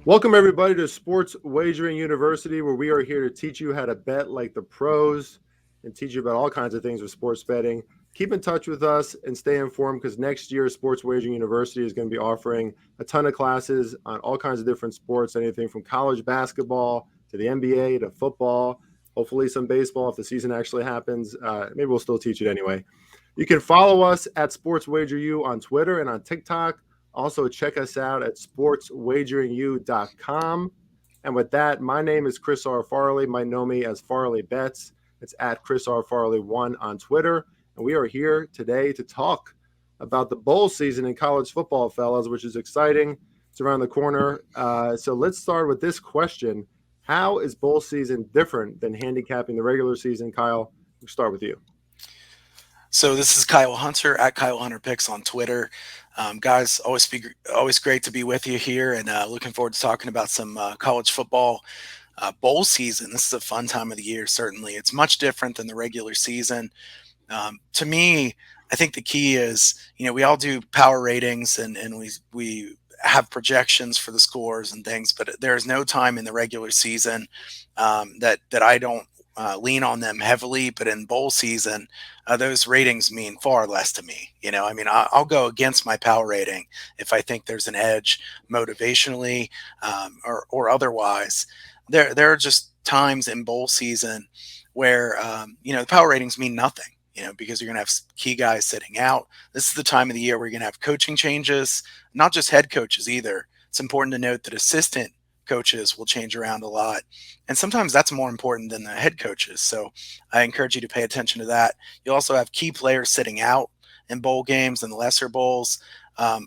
Welcome, everybody, to Sports Wagering University, where we are here to teach you how to bet like the pros and teach you about all kinds of things with sports betting. Keep in touch with us and stay informed because next year, Sports Wagering University is going to be offering a ton of classes on all kinds of different sports, anything from college basketball to the NBA to football, hopefully some baseball if the season actually happens. Maybe we'll still teach it anyway. You can follow us at Sports Wager U on Twitter and on TikTok. Also, check us out at sportswageringu.com. And with that, my name is Chris R. Farley. Might know me as Farley Bets. It's at Chris R. Farley1 on Twitter. And we are here today to talk about the bowl season in college football, fellas, which is exciting. It's around the corner. So let's start with this question. How is bowl season different than handicapping the regular season? Kyle, we'll start with you. So this is Kyle Hunter at Kyle Hunter Picks on Twitter. Guys, always great to be with you here, and looking forward to talking about some college football bowl season. This is a fun time of the year. Certainly, it's much different than the regular season. To me, I think the key is we all do power ratings and we have projections for the scores and things, but there is no time in the regular season that I don't lean on them heavily. But in bowl season, those ratings mean far less to me. I'll go against my power rating if I think there's an edge motivationally or otherwise. There are just times in bowl season where the power ratings mean nothing. Because you're going to have key guys sitting out. This is the time of the year where you're going to have coaching changes, not just head coaches either. It's important to note that assistant coaches will change around a lot. And sometimes that's more important than the head coaches. So I encourage you to pay attention to that. You also have key players sitting out in bowl games and the lesser bowls.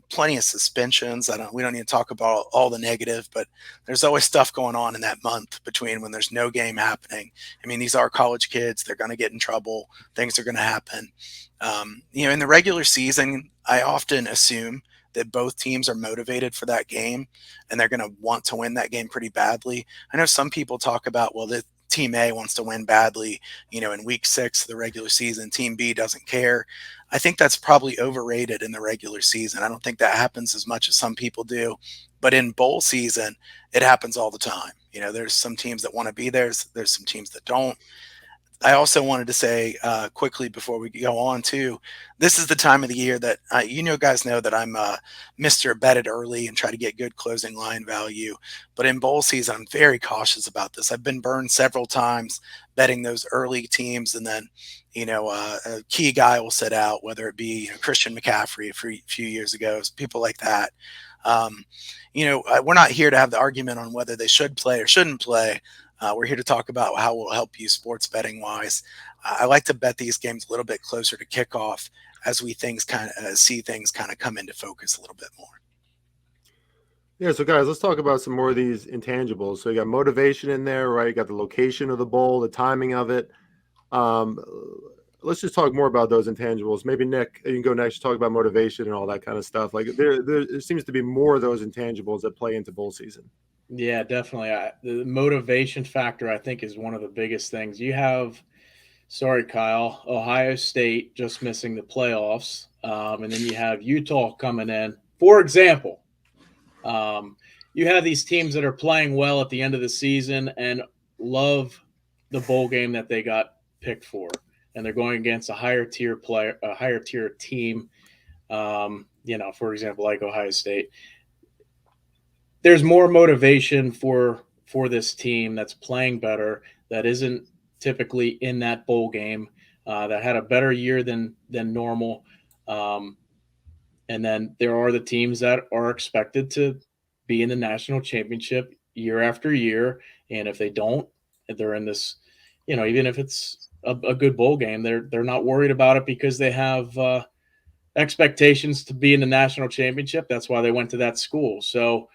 Plenty of suspensions. We don't need to talk about all the negative, but there's always stuff going on in that month between when there's no game happening. I mean, these are college kids. They're going to get in trouble. Things are going to happen. In the regular season, I often assume that both teams are motivated for that game and they're going to want to win that game pretty badly. I know some people talk about, well, the Team A wants to win badly, in week 6 of the regular season. Team B doesn't care. I think that's probably overrated in the regular season. I don't think that happens as much as some people do. But in bowl season, it happens all the time. There's some teams that want to be there. There's some teams that don't. I also wanted to say quickly before we go on too, this is the time of the year that guys know that I'm Mr. Bet it early and try to get good closing line value. But in bowl season, I'm very cautious about this. I've been burned several times betting those early teams, and then a key guy will sit out, whether it be Christian McCaffrey a few years ago, people like that. We're not here to have the argument on whether they should play or shouldn't play. We're here to talk about how we'll help you sports betting wise. I like to bet these games a little bit closer to kickoff as we see things kind of come into focus a little bit more. Yeah, so guys, let's talk about some more of these intangibles. So you got motivation in there, right? You got the location of the bowl, the timing of it. Let's just talk more about those intangibles. Maybe Nick, you can go next. Talk about motivation and all that kind of stuff. Like there seems to be more of those intangibles that play into bowl season. Yeah, definitely. The motivation factor, I think, is one of the biggest things. You have, sorry, Kyle, Ohio State just missing the playoffs, and then you have Utah coming in. For example, you have these teams that are playing well at the end of the season and love the bowl game that they got picked for, and they're going against a higher tier team. For example, like Ohio State. There's more motivation for this team that's playing better, that isn't typically in that bowl game, that had a better year than normal. And then there are the teams that are expected to be in the national championship year after year. And if they don't, they're in this, even if it's a good bowl game, they're not worried about it because they have expectations to be in the national championship. That's why they went to that school. So,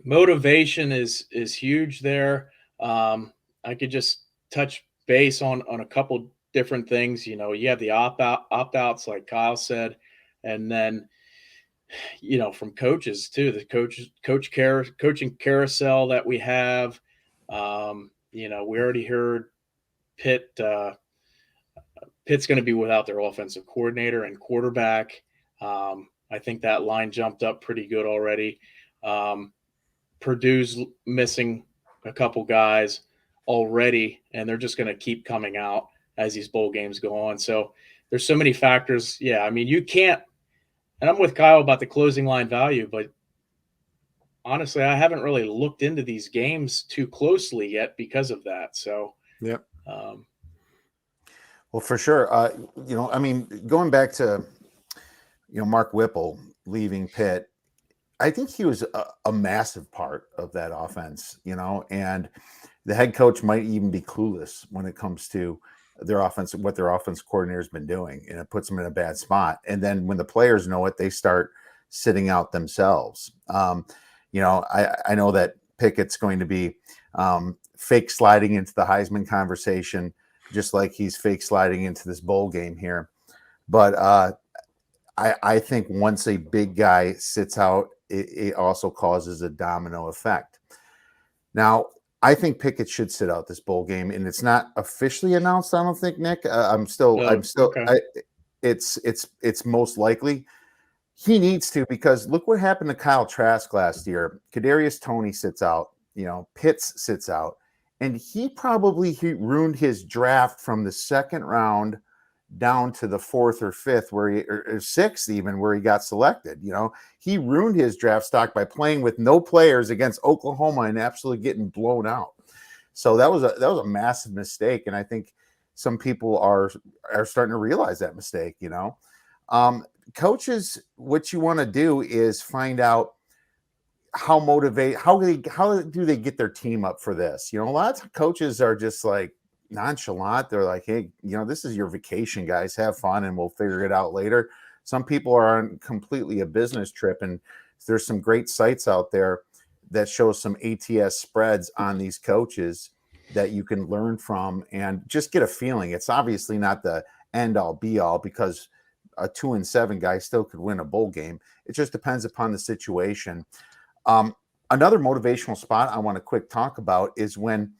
motivation is huge there. I could just touch base on a couple different things. You have the opt outs, like Kyle said, and then from coaches too. The coaching carousel that we have. We already heard Pitt's going to be without their offensive coordinator and quarterback. I think that line jumped up pretty good already. Purdue's missing a couple guys already, and they're just going to keep coming out as these bowl games go on. So there's so many factors. Yeah, I mean, you can't – and I'm with Kyle about the closing line value, but honestly, I haven't really looked into these games too closely yet because of that. So, yeah. Well, for sure. I mean, going back to, Mark Whipple leaving Pitt, I think he was a massive part of that offense, and the head coach might even be clueless when it comes to their offense, what their offense coordinator has been doing, and it puts them in a bad spot. And then when the players know it, they start sitting out themselves. I know that Pickett's going to be fake sliding into the Heisman conversation, just like he's fake sliding into this bowl game here. But I think once a big guy sits out, it also causes a domino effect. Now, I think Pickett should sit out this bowl game, and it's not officially announced. I don't think, Nick. Okay. It's most likely he needs to, because look what happened to Kyle Trask last year. Kadarius Toney sits out. Pitts sits out, and he ruined his draft from the second round down to the fourth or fifth, or sixth even, where he got selected. He ruined his draft stock by playing with no players against Oklahoma and absolutely getting blown out. So that was a massive mistake, and I think some people are starting to realize that mistake. Coaches, what you want to do is find out how do they get their team up for this. A lot of coaches are just like nonchalant. They're like, hey, this is your vacation, guys, have fun and we'll figure it out later. Some people are on completely a business trip, and there's some great sites out there that show some ATS spreads on these coaches that you can learn from and just get a feeling. It's obviously not the end all be all, because a 2-7 guy still could win a bowl game. It just depends upon the situation. Another motivational spot I want to quick talk about is when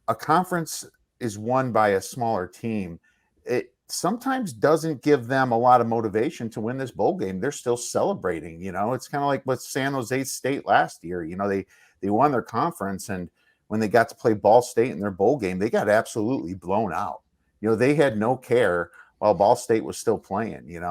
a conference is won by a smaller team, it sometimes doesn't give them a lot of motivation to win this bowl game. They're still celebrating. It's kind of like with San Jose State last year. They won their conference, and when they got to play Ball State in their bowl game, they got absolutely blown out. They had no care while Ball State was still playing.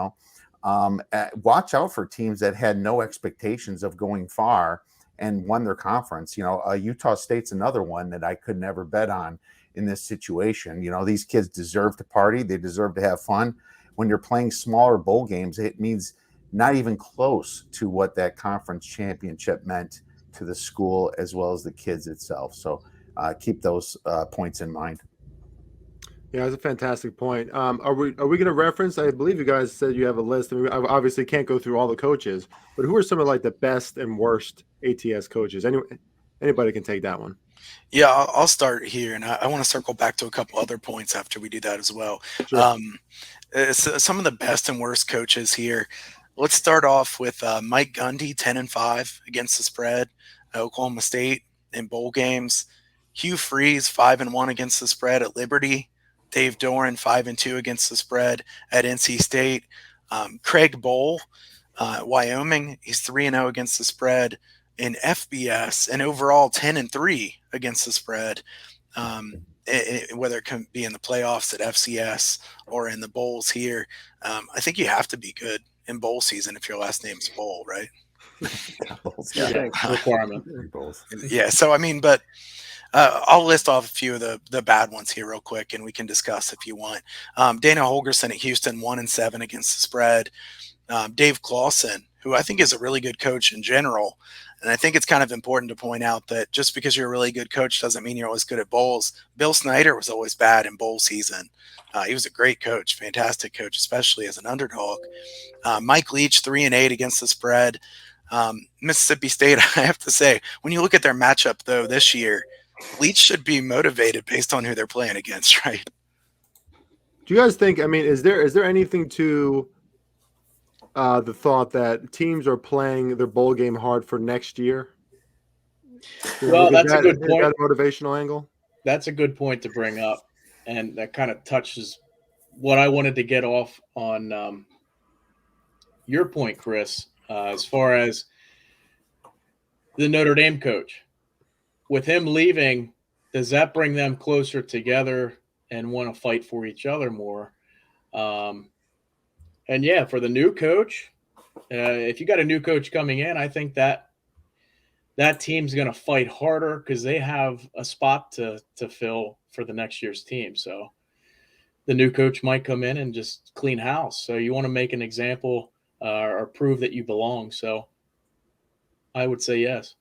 Watch out for teams that had no expectations of going far and won their conference. Utah State's another one that I could never bet on in this situation. These kids deserve to party. They deserve to have fun. When you're playing smaller bowl games, it means not even close to what that conference championship meant to the school as well as the kids itself. So keep those points in mind. Yeah, that's a fantastic point. Are we going to reference? I believe you guys said you have a list. I mean, I obviously can't go through all the coaches, but who are some of like the best and worst ATS coaches? Anybody can take that one. Yeah, I'll start here, and I want to circle back to a couple other points after we do that as well. Sure. Some of the best and worst coaches here. Let's start off with Mike Gundy, 10-5 against the spread, Oklahoma State in bowl games. Hugh Freeze, 5-1 against the spread at Liberty. Dave Doran, 5-2 against the spread at NC State. Craig Bowl, Wyoming, he's 3-0 against the spread in FBS, and overall 10-3 against the spread, whether it can be in the playoffs at FCS or in the bowls here. I think you have to be good in bowl season if your last name's Bowl, right? Requirement. Yeah. So, I mean, but I'll list off a few of the bad ones here real quick, and we can discuss if you want. Dana Holgerson at Houston, 1-7 against the spread. Dave Clawson, who I think is a really good coach in general. And I think it's kind of important to point out that just because you're a really good coach doesn't mean you're always good at bowls. Bill Snyder was always bad in bowl season. He was a great coach, fantastic coach, especially as an underdog. Mike Leach, 3-8 against the spread. Mississippi State, I have to say, when you look at their matchup, though, this year, Leach should be motivated based on who they're playing against, right? Do you guys think, I mean, is there anything to the thought that teams are playing their bowl game hard for next year? Well, that's a good point. Is that a motivational angle? That's a good point to bring up, and that kind of touches what I wanted to get off on your point, Chris, as far as the Notre Dame coach. With him leaving, does that bring them closer together and want to fight for each other more? And yeah, for the new coach, if you got a new coach coming in, I think that team's going to fight harder because they have a spot to fill for the next year's team. So the new coach might come in and just clean house. So you want to make an example or prove that you belong. So I would say yes.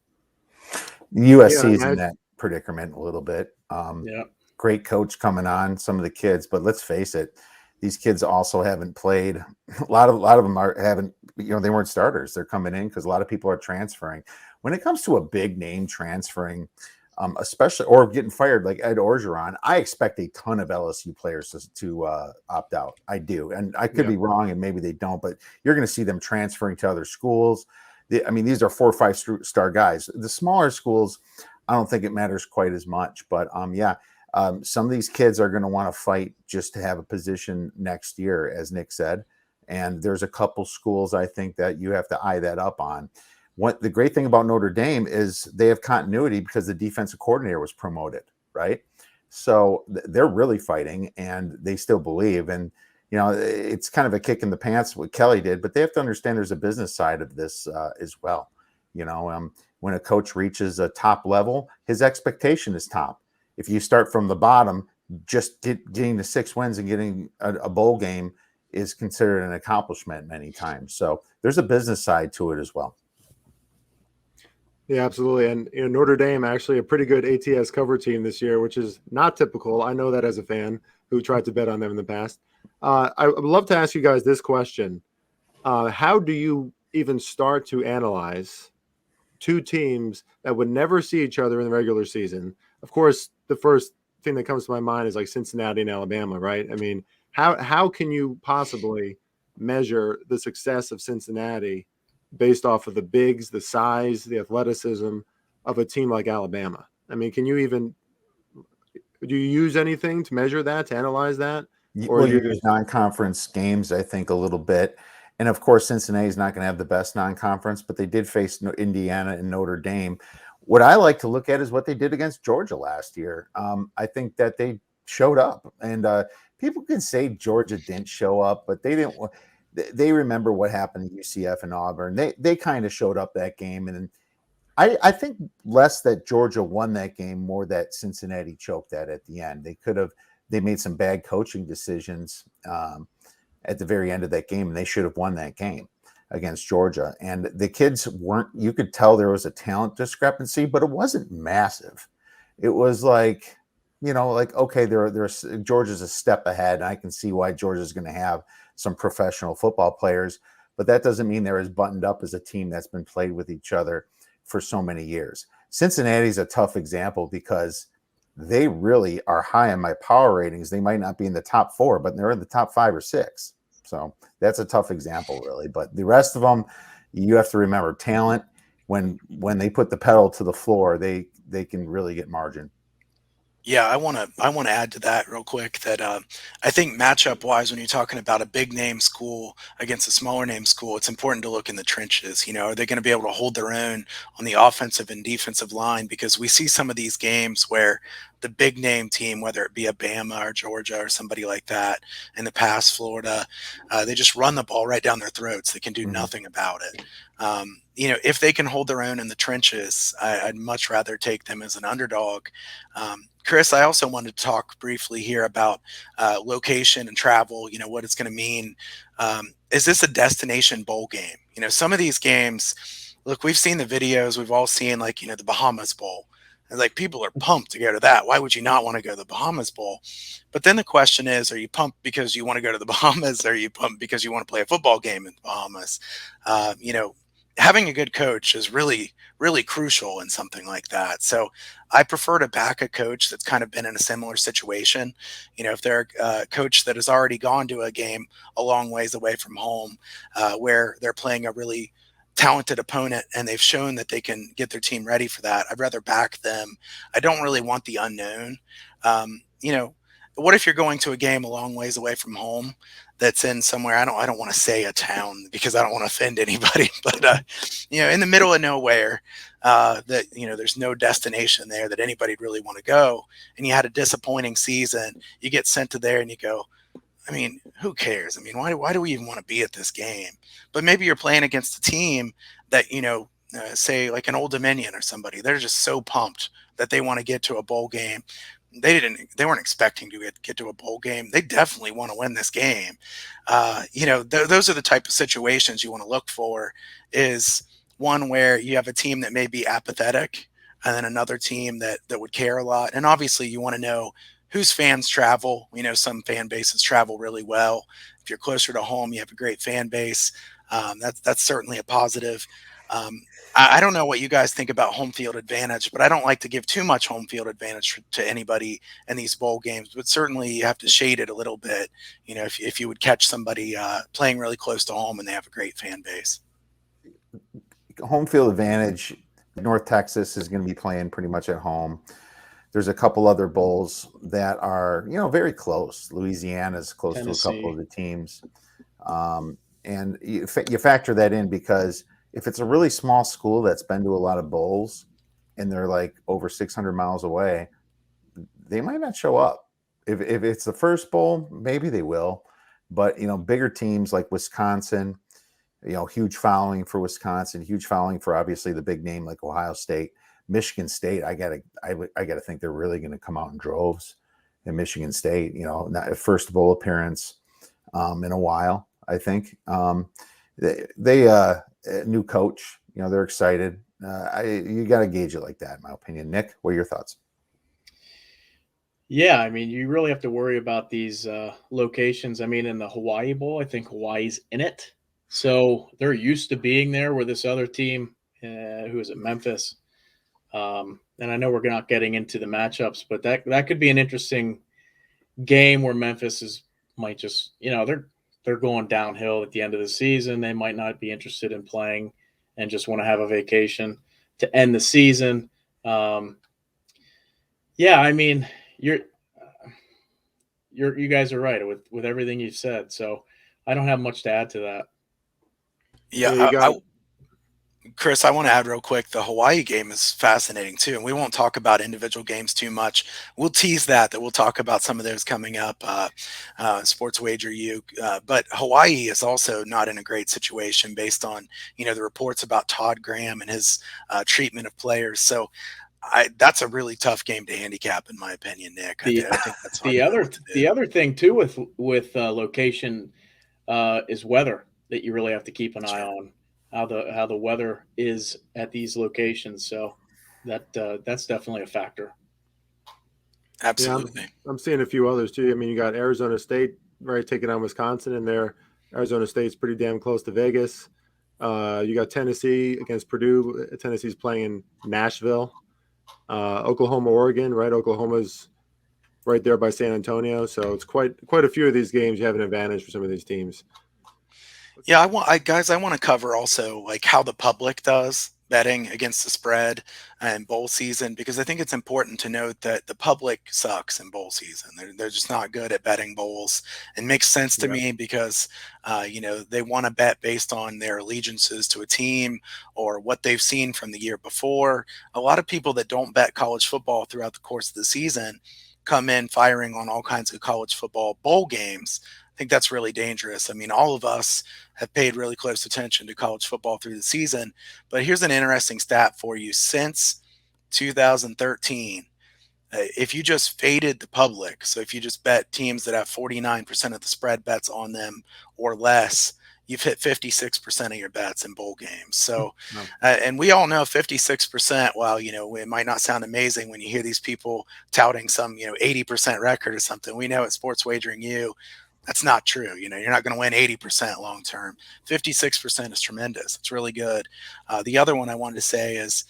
USC is in that predicament a little bit. Yeah. Great coach coming on, some of the kids, but let's face it, these kids also haven't played. A lot of them haven't, they weren't starters. They're coming in because a lot of people are transferring. When it comes to a big name transferring, especially or getting fired like Ed Orgeron, I expect a ton of LSU players to opt out. I do, and I could be wrong, and maybe they don't, but you're going to see them transferring to other schools. These are 4 or 5 star guys. The smaller schools, I don't think it matters quite as much, but some of these kids are going to want to fight just to have a position next year, as Nick said. And there's a couple schools I think that you have to eye that up on. What the great thing about Notre Dame is they have continuity because the defensive coordinator was promoted, right? So they're really fighting and they still believe. And, it's kind of a kick in the pants what Kelly did, but they have to understand there's a business side of this as well. When a coach reaches a top level, his expectation is top. If you start from the bottom, just getting to 6 wins and getting a bowl game is considered an accomplishment many times. So there's a business side to it as well. Yeah, absolutely. And Notre Dame actually a pretty good ATS cover team this year, which is not typical. I know that as a fan who tried to bet on them in the past. I would love to ask you guys this question. How do you even start to analyze 2 teams that would never see each other in the regular season? Of course, the first thing that comes to my mind is like Cincinnati and Alabama, right? I mean, how can you possibly measure the success of Cincinnati based off of the bigs, the size, the athleticism of a team like Alabama? I mean, do you use anything to measure that, to analyze that? Or you use non-conference games, I think, a little bit. And of course, Cincinnati is not going to have the best non-conference, but they did face Indiana and Notre Dame. What I like to look at is what they did against Georgia last year. I think that they showed up, and people can say Georgia didn't show up, but they didn't. They remember what happened to UCF and Auburn. They kind of showed up that game, and I think less that Georgia won that game, more that Cincinnati choked at the end. They made some bad coaching decisions at the very end of that game, and they should have won that game against Georgia. And the kids you could tell there was a talent discrepancy, but it wasn't massive. It was like, okay, Georgia's a step ahead. I can see why Georgia's going to have some professional football players, but that doesn't mean they're as buttoned up as a team that's been played with each other for so many years. Cincinnati's a tough example because they really are high in my power ratings. They might not be in the top 4, but they're in the top 5 or 6. So that's a tough example, really. But the rest of them, you have to remember talent. When they put the pedal to the floor, they can really get margin. Yeah, I want to add to that real quick that I think matchup wise, when you're talking about a big name school against a smaller name school, it's important to look in the trenches. Are they going to be able to hold their own on the offensive and defensive line? Because we see some of these games where the big name team, whether it be a Bama or Georgia or somebody like that, in the past Florida, they just run the ball right down their throats. They can do nothing about it. If they can hold their own in the trenches, I'd much rather take them as an underdog. Chris, I also wanted to talk briefly here about location and travel, what it's going to mean. Is this a destination bowl game? Some of these games, look, we've seen the videos. We've all seen the Bahamas Bowl. And people are pumped to go to that. Why would you not want to go to the Bahamas Bowl? But then the question is, are you pumped because you want to go to the Bahamas? Or are you pumped because you want to play a football game in the Bahamas? Having a good coach is really, really crucial in something like that. So I prefer to back a coach that's kind of been in a similar situation. If they're a coach that has already gone to a game a long ways away from home, where they're playing a really talented opponent and they've shown that they can get their team ready for that, I'd rather back them. I don't really want the unknown. What if you're going to a game a long ways away from home that's in somewhere, I don't want to say a town because I don't want to offend anybody, but in the middle of nowhere, that, there's no destination there that anybody'd really want to go, and you had a disappointing season, you get sent to there and you go, I mean, who cares? I mean, why do we even want to be at this game? But maybe you're playing against a team that, say like an Old Dominion or somebody. They're just so pumped that they want to get to a bowl game. They weren't expecting to get to a bowl game. They definitely want to win this game. Those are the type of situations you want to look for, is one where you have a team that may be apathetic and then another team that would care a lot. And obviously you want to know whose fans travel. Some fan bases travel really well. If you're closer to home, you have a great fan base. That's certainly a positive. I don't know what you guys think about home field advantage, but I don't like to give too much home field advantage to anybody in these bowl games. But certainly you have to shade it a little bit. If you would catch somebody playing really close to home and they have a great fan base. Home field advantage. North Texas is going to be playing pretty much at home. There's a couple other bowls that are, very close. Louisiana is close Tennessee to a couple of the teams. And you factor that in, because if it's a really small school that's been to a lot of bowls and they're like over 600 miles away, they might not show up. If it's the first bowl, maybe they will. But, bigger teams like Wisconsin, huge following for Wisconsin, huge following for obviously the big name like Ohio State. Michigan State, I gotta think they're really going to come out in droves. In Michigan State, not first bowl appearance in a while. I think they new coach. They're excited. You got to gauge it like that, in my opinion. Nick, what are your thoughts? Yeah, I mean, you really have to worry about these locations. I mean, in the Hawaii Bowl, I think Hawaii's in it, so they're used to being there. Where this other team, who is it, Memphis. And I know we're not getting into the matchups, but that could be an interesting game where Memphis might just, they're going downhill at the end of the season. They might not be interested in playing and just want to have a vacation to end the season. Yeah, I mean, you guys are right with everything you've said. So I don't have much to add to that. Yeah, Chris, I want to add real quick, the Hawaii game is fascinating too. And we won't talk about individual games too much. We'll tease that we'll talk about some of those coming up, Sports Wager U. But Hawaii is also not in a great situation based on, the reports about Todd Graham and his treatment of players. So that's a really tough game to handicap, in my opinion, Nick. I think that's the other thing too with location is weather that you really have to keep an eye on. How the weather is at these locations, so that's definitely a factor. Absolutely. Yeah, I'm seeing a few others too. I mean, you got Arizona State, right, taking on Wisconsin, and Arizona State's pretty damn close to Vegas. You got Tennessee against Purdue. Tennessee's playing in Nashville. Oklahoma, Oregon, right? Oklahoma's right there by San Antonio, so it's quite a few of these games. You have an advantage for some of these teams. Yeah, I want to cover also like how the public does betting against the spread and bowl season, because I think it's important to note that the public sucks in bowl season. They're just not good at betting bowls. It makes sense to me because, they want to bet based on their allegiances to a team or what they've seen from the year before. A lot of people that don't bet college football throughout the course of the season come in firing on all kinds of college football bowl games. I think that's really dangerous. I mean, all of us have paid really close attention to college football through the season, but here's an interesting stat for you. Since 2013, if you just faded the public, so if you just bet teams that have 49% of the spread bets on them or less, you've hit 56% of your bets in bowl games. So, and we all know 56%, while, it might not sound amazing when you hear these people touting some, 80% record or something. We know at Sports Wagering U, that's not true. You're not going to win 80% long term. 56% is tremendous. It's really good. The other one I wanted to say is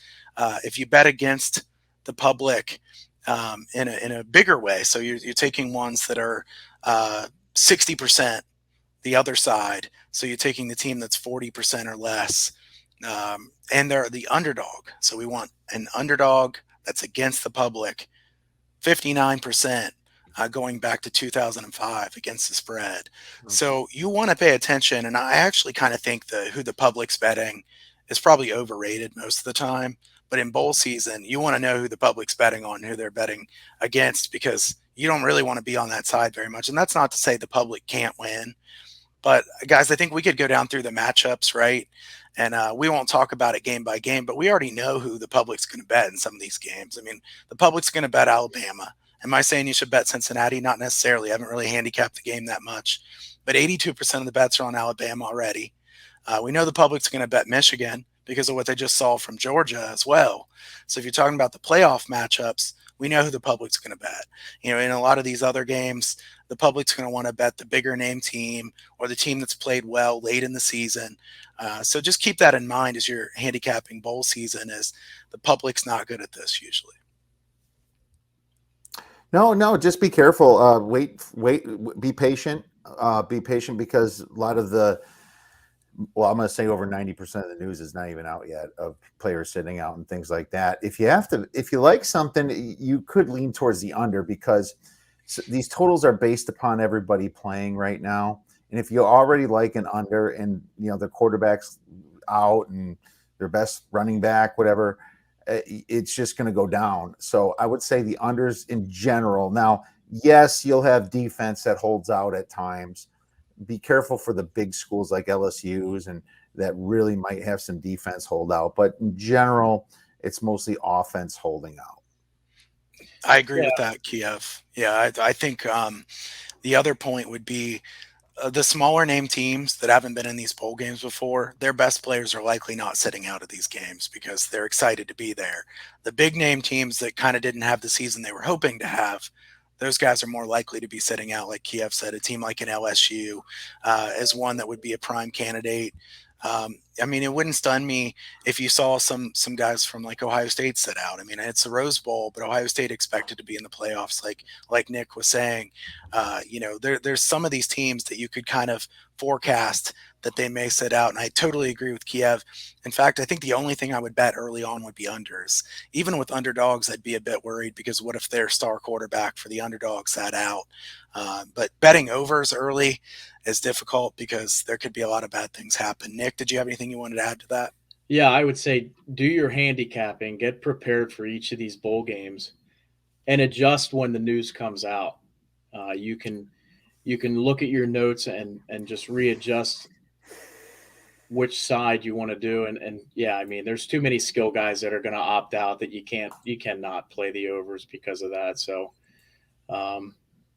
if you bet against the public in a bigger way, so you're taking ones that are 60% the other side, so you're taking the team that's 40% or less, and they're the underdog. So we want an underdog that's against the public, 59%. Going back to 2005 against the spread. Okay. So you want to pay attention. And I actually kind of think who the public's betting is probably overrated most of the time. But in bowl season, you want to know who the public's betting on, who they're betting against, because you don't really want to be on that side very much. And that's not to say the public can't win. But guys, I think we could go down through the matchups, right? And we won't talk about it game by game, but we already know who the public's going to bet in some of these games. I mean, the public's going to bet Alabama. Am I saying you should bet Cincinnati? Not necessarily. I haven't really handicapped the game that much. But 82% of the bets are on Alabama already. We know the public's going to bet Michigan because of what they just saw from Georgia as well. So if you're talking about the playoff matchups, we know who the public's going to bet. You know, in a lot of these other games, the public's going to want to bet the bigger name team or the team that's played well late in the season. So just keep that in mind as you're handicapping bowl season, is the public's not good at this usually. No, just be careful. Wait, be patient. Be patient, because a lot of I'm going to say over 90% of the news is not even out yet, of players sitting out and things like that. If you like something, you could lean towards the under, because these totals are based upon everybody playing right now. And if you already like an under, and the quarterback's out and their best running back, whatever, it's just going to go down. So I would say the unders in general. Now, yes, you'll have defense that holds out at times. Be careful for the big schools like LSU's, and that really might have some defense hold out. But in general, it's mostly offense holding out. I agree with that, Kiev. Yeah, I think the other point would be the smaller name teams that haven't been in these bowl games before, their best players are likely not sitting out of these games because they're excited to be there. The big name teams that kind of didn't have the season they were hoping to have, those guys are more likely to be sitting out. Like Kiev said, a team like an LSU is one that would be a prime candidate. I mean, it wouldn't stun me if you saw some guys from like Ohio State sit out. I mean, it's the Rose Bowl, but Ohio State expected to be in the playoffs, like Nick was saying. There's some of these teams that you could kind of forecast that they may sit out, and I totally agree with Kiev. In fact, I think the only thing I would bet early on would be unders. Even with underdogs, I'd be a bit worried, because what if their star quarterback for the underdog sat out? But betting overs early is difficult because there could be a lot of bad things happen. Nick, did you have anything you wanted to add to that? Yeah, I would say do your handicapping, get prepared for each of these bowl games, and adjust when the news comes out. You can look at your notes and just readjust which side you want to do. And yeah, I mean, there's too many skill guys that are going to opt out that you cannot play the overs because of that. So,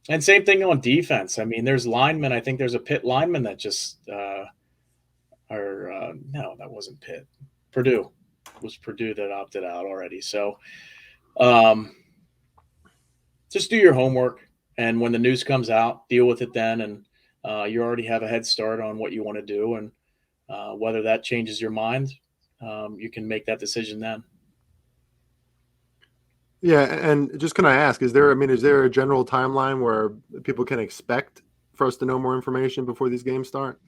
and same thing on defense. I mean, there's linemen. I think there's a Pitt lineman that just, no, that wasn't Pitt. Purdue. It was Purdue that opted out already. So, just do your homework. And when the news comes out, deal with it then. And you already have a head start on what you want to do. And whether that changes your mind, you can make that decision then. Yeah, and just can I ask, is there a general timeline where people can expect for us to know more information before these games start?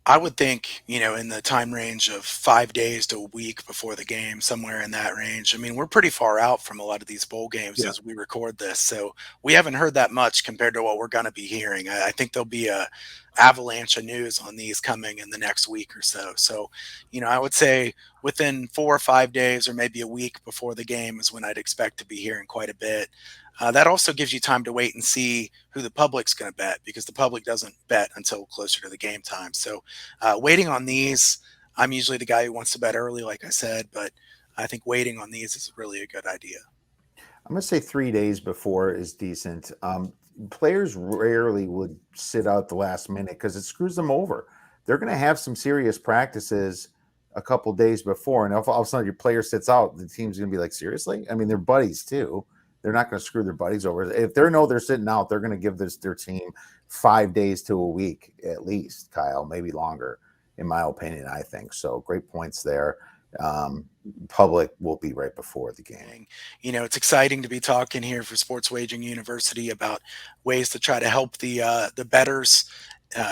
I would think, in the time range of 5 days to a week before the game, somewhere in that range. I mean, we're pretty far out from a lot of these bowl games as we record this. So we haven't heard that much compared to what we're going to be hearing. I think there'll be a avalanche of news on these coming in the next week or so. So, I would say within 4 or 5 days, or maybe a week before the game, is when I'd expect to be hearing quite a bit. That also gives you time to wait and see who the public's going to bet, because the public doesn't bet until closer to the game time. So waiting on these, I'm usually the guy who wants to bet early, like I said, but I think waiting on these is really a good idea. I'm going to say 3 days before is decent. Players rarely would sit out the last minute because it screws them over. They're going to have some serious practices a couple days before, and if all of a sudden your player sits out, the team's going to be like, seriously? I mean, they're buddies too. They're not going to screw their buddies over. If they know they're sitting out, they're going to give their team 5 days to a week at least, Kyle, maybe longer, in my opinion, I think. So great points there. Public will be right before the game. It's exciting to be talking here for Sports Wagering University about ways to try to help the bettors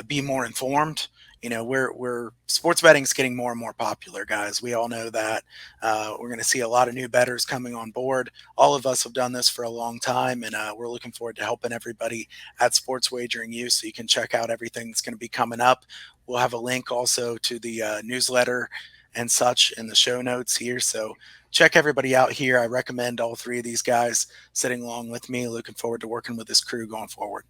be more informed. We're sports betting is getting more and more popular, guys. We all know that. We're going to see a lot of new bettors coming on board. All of us have done this for a long time, and we're looking forward to helping everybody at Sports Wagering U. So you can check out everything that's going to be coming up. We'll have a link also to the newsletter and such in the show notes here. So check everybody out here. I recommend all three of these guys sitting along with me. Looking forward to working with this crew going forward.